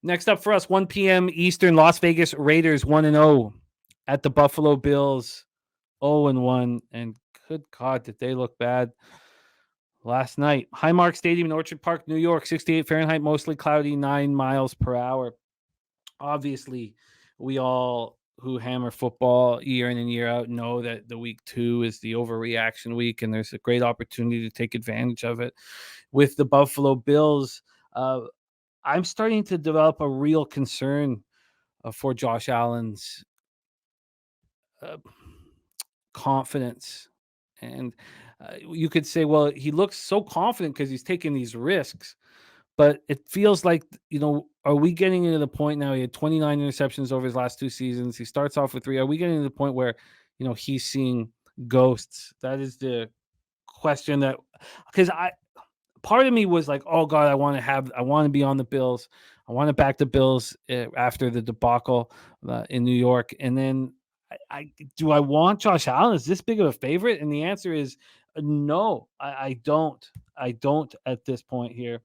Next up for us, 1 p.m. Eastern, Las Vegas Raiders 1-0 at the Buffalo Bills 0-1. And good God, did they look bad last night. Highmark Stadium in Orchard Park, New York, 68 Fahrenheit, mostly cloudy, 9 miles per hour. Obviously, we all who hammer football year in and year out know that the week 2 is the overreaction week, and there's a great opportunity to take advantage of it. With the Buffalo Bills, I'm starting to develop a real concern for Josh Allen's confidence. And you could say, well, he looks so confident because he's taking these risks. But it feels like, are we getting into the point now? He had 29 interceptions over his last 2 seasons. He starts off with 3. Are we getting to the point where, he's seeing ghosts? That is the question because part of me was like, oh God, I want to be on the Bills. I want to back the Bills after the debacle in New York. And then do I want Josh Allen? Is this big of a favorite? And the answer is no, I don't. I don't at this point here.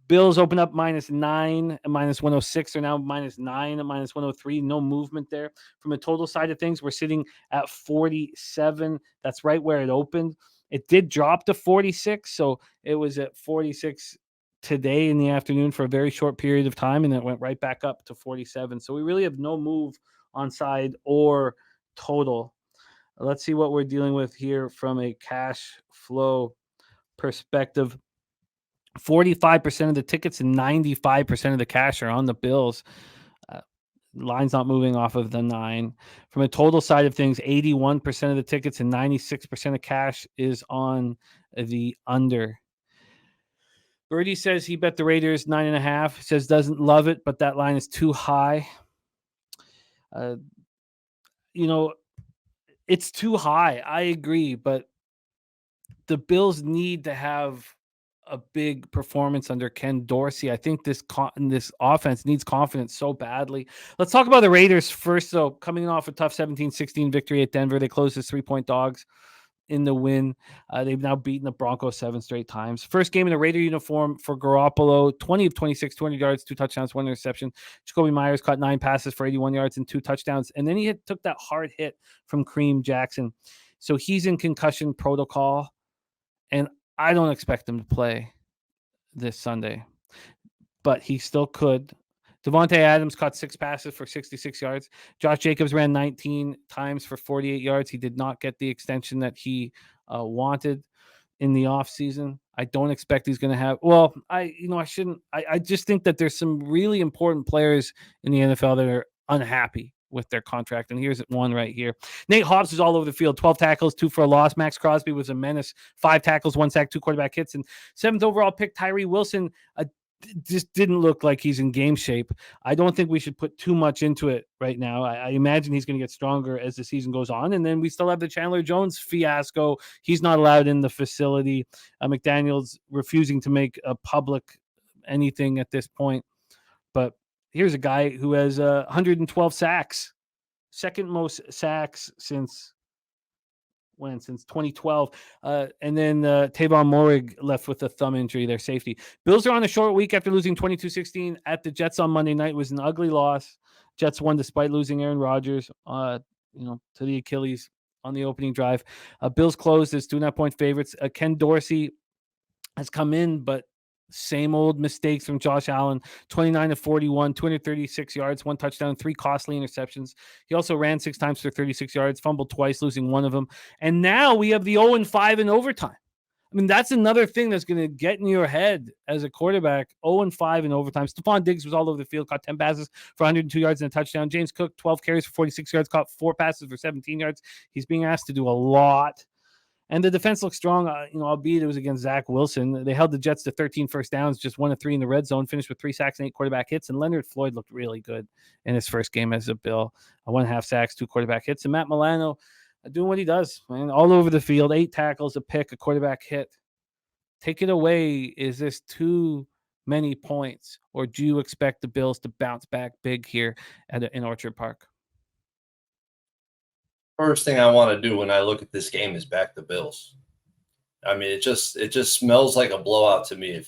Bills open up -9 and -106. They're now -9 and -103. No movement there. From a total side of things, we're sitting at 47. That's right where it opened. It did drop to 46, so it was at 46 today in the afternoon for a very short period of time, and then it went right back up to 47. So we really have no move on side or total. Let's see what we're dealing with here from a cash flow perspective. 45% of the tickets and 95% of the cash are on the Bills. Line's not moving off of the 9. From a total side of things, 81% of the tickets and 96% of cash is on the under. Birdie says he bet the Raiders 9.5. Says doesn't love it, but that line is too high. It's too high. I agree, but the Bills need to have a big performance under Ken Dorsey. I think this offense needs confidence so badly. Let's talk about the Raiders first, though. Coming off a tough 17-16 victory at Denver, they closed as 3-point dogs in the win. They've now beaten the Broncos 7 straight times. First game in the Raider uniform for Garoppolo, 20 of 26, 200 yards, 2 touchdowns, 1 interception. Jacoby Myers caught 9 passes for 81 yards and 2 touchdowns. And then he took that hard hit from Kareem Jackson. So he's in concussion protocol. And I don't expect him to play this Sunday, but he still could. Devontae Adams caught 6 passes for 66 yards. Josh Jacobs ran 19 times for 48 yards. He did not get the extension that he wanted in the offseason. I don't expect he's going to have. Well, I shouldn't. I just think that there's some really important players in the NFL that are unhappy with their contract. And here's one right here. Nate Hobbs is all over the field. 12 tackles, 2 for a loss. Max Crosby was a menace. 5 tackles, 1 sack, 2 quarterback hits. And 7th overall pick, Tyree Wilson, just didn't look like he's in game shape. I don't think we should put too much into it right now. I imagine he's going to get stronger as the season goes on. And then we still have the Chandler Jones fiasco. He's not allowed in the facility. McDaniel's refusing to make a public anything at this point. But here's a guy who has 112 sacks, second most sacks since 2012. And then Tavon Morig left with a thumb injury, their safety. Bills are on a short week after losing 22-16 at the Jets on Monday night. It was an ugly loss. Jets won despite losing Aaron Rodgers, to the Achilles on the opening drive. Bills closed as 2.5-point favorites. Ken Dorsey has come in, but same old mistakes from Josh Allen, 29-41, 236 yards, 1 touchdown, 3 costly interceptions. He also ran 6 times for 36 yards, fumbled twice, losing 1 of them. And now we have the 0-5 in overtime. I mean, that's another thing that's going to get in your head as a quarterback. 0-5 in overtime. Stephon Diggs was all over the field, caught 10 passes for 102 yards and a touchdown. James Cook, 12 carries for 46 yards, caught 4 passes for 17 yards. He's being asked to do a lot. And the defense looks strong, albeit it was against Zach Wilson. They held the Jets to 13 first downs, just 1 of 3 in the red zone, finished with 3 sacks and 8 quarterback hits. And Leonard Floyd looked really good in his first game as a Bill. 1.5 sacks, 2 quarterback hits. And Matt Milano doing what he does, man, all over the field, 8 tackles, a pick, a quarterback hit. Take it away. Is this too many points, or do you expect the Bills to bounce back big here in Orchard Park? First thing I want to do when I look at this game is back the Bills. I mean, it just smells like a blowout to me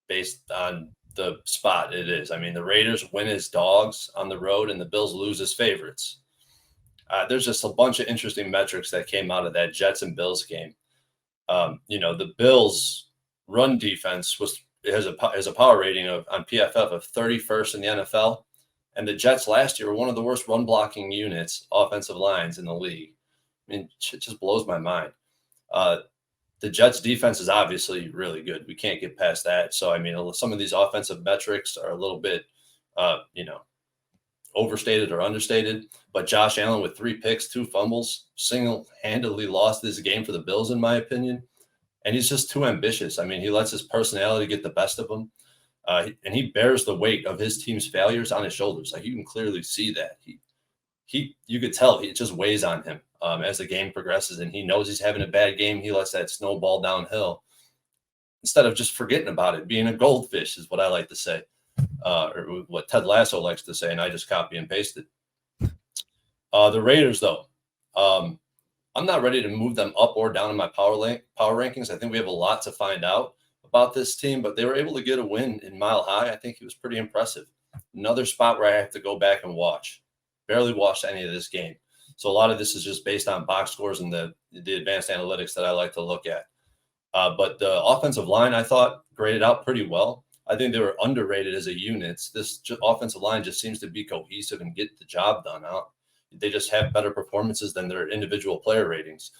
based on the spot it is. I mean, the Raiders win as dogs on the road and the Bills lose as favorites. There's just a bunch of interesting metrics that came out of that Jets and Bills game. The Bills' run defense has a power rating on PFF of 31st in the NFL, and the Jets last year were one of the worst run blocking units, offensive lines in the league. I mean, it just blows my mind. The Jets' defense is obviously really good. We can't get past that. So, I mean, some of these offensive metrics are a little bit, overstated or understated. But Josh Allen with 3 picks, 2 fumbles, single-handedly lost this game for the Bills, in my opinion. And he's just too ambitious. I mean, he lets his personality get the best of him. And he bears the weight of his team's failures on his shoulders. Like, you can clearly see that. You could tell it just weighs on him as the game progresses, and he knows he's having a bad game. He lets that snowball downhill instead of just forgetting about it. Being a goldfish is what I like to say, or what Ted Lasso likes to say, and I just copy and paste it. The Raiders, though, I'm not ready to move them up or down in my power rankings. I think we have a lot to find out about this team, but they were able to get a win in Mile High. I think it was pretty impressive. Another spot where I have to go back and watch. Barely watched any of this game. So a lot of this is just based on box scores and the advanced analytics that I like to look at. But the offensive line, I thought, graded out pretty well. I think they were underrated as a unit. This offensive line just seems to be cohesive and get the job done. They just have better performances than their individual player ratings.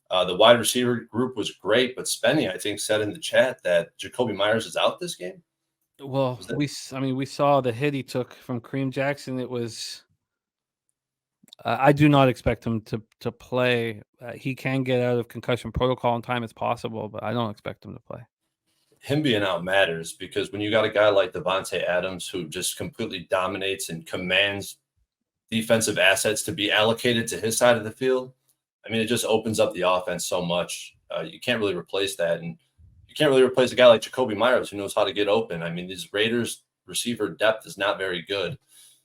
The wide receiver group was great, but Spenny, I think, said in the chat that Jacoby Myers is out this game. Well, we saw the hit he took from Kareem Jackson. It was. I do not expect him to play. He can get out of concussion protocol in time as possible, but I don't expect him to play. Him being out matters because when you got a guy like Devontae Adams who just completely dominates and commands defensive assets to be allocated to his side of the field, I mean, it just opens up the offense so much. You can't really replace that. And you can't really replace a guy like Jacoby Myers who knows how to get open. I mean, these Raiders receiver depth is not very good.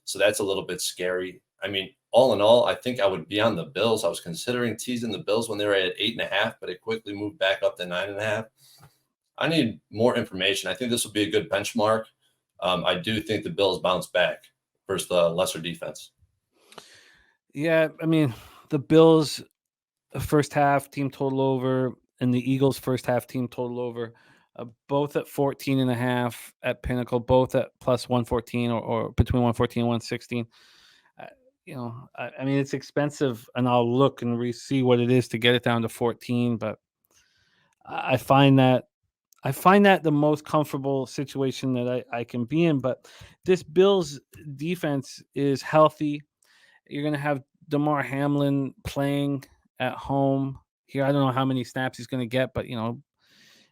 So that's a little bit scary. I mean, all in all, I think I would be on the Bills. I was considering teasing the Bills when they were at 8.5, but it quickly moved back up to 9.5. I need more information. I think this will be a good benchmark. I do think the Bills bounce back versus the lesser defense. Yeah, I mean, the Bills first half team total over and the Eagles first half team total over, both at 14.5 at Pinnacle, both at plus 114 or between 114 and 116. I mean, it's expensive, and I'll look and see what it is to get it down to 14. But I find that the most comfortable situation that I can be in. But this Bills defense is healthy. You're going to have DeMar Hamlin playing at home here. I don't know how many snaps he's going to get, but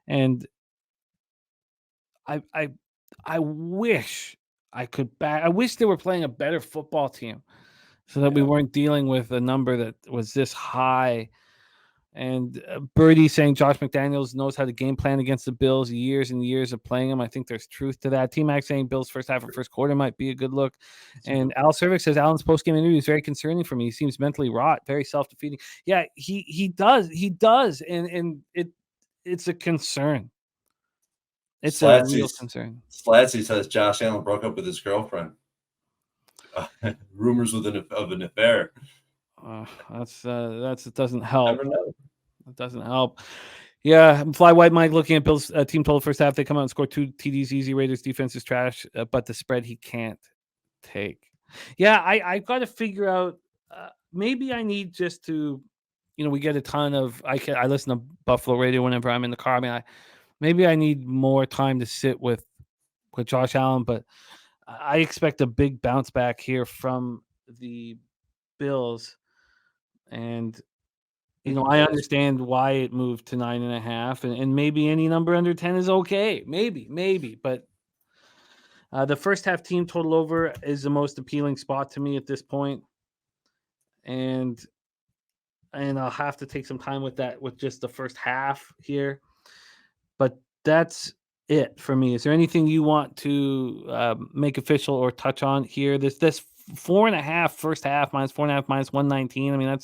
and I wish I could back. I wish they were playing a better football team, so that we weren't dealing with a number that was this high. And Birdie saying Josh McDaniels knows how to game plan against the Bills, years and years of playing them. I think there's truth to that. T-Mac saying Bills first half and first quarter might be a good look. And Al Cervix says Allen's post-game interview is very concerning for me. He seems mentally wrought, very self-defeating. Yeah, he does. And it's a concern. It's a real concern. Slatsy says Josh Allen broke up with his girlfriend. Rumors of an affair. That doesn't help. Never know. It doesn't help. Yeah, Fly White Mike looking at Bills team total first half. They come out and score 2 TDs easy. Raiders defense is trash, but the spread he can't take. Yeah, I've got to figure out. Maybe I need just to, we get a ton of. I listen to Buffalo radio whenever I'm in the car. I mean, maybe I need more time to sit with Josh Allen, but I expect a big bounce back here from the Bills. And I understand why it moved to 9.5, and maybe any number under 10 is okay. Maybe, but the first half team total over is the most appealing spot to me at this point, and I'll have to take some time with that, with just the first half here. But that's it for me. Is there anything you want to make official or touch on here? This 4.5 first half minus 4.5 minus 119. I mean,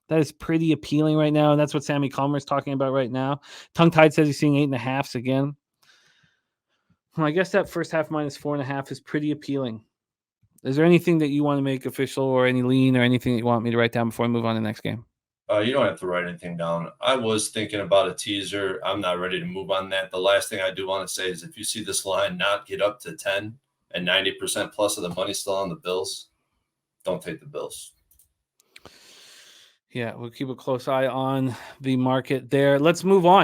that is pretty appealing right now, and that's what Sammy Comer is talking about right now. Tongue Tied says he's seeing 8.5s again. Well, I guess that first half -4.5 is pretty appealing. Is there anything that you want to make official or any lean or anything that you want me to write down before I move on to the next game? You don't have to write anything down. I was thinking about a teaser. I'm not ready to move on that. The last thing I do want to say is if you see this line not get up to 10 and 90% plus of the money still on the Bills, don't take the Bills. Yeah, we'll keep a close eye on the market there. Let's move on.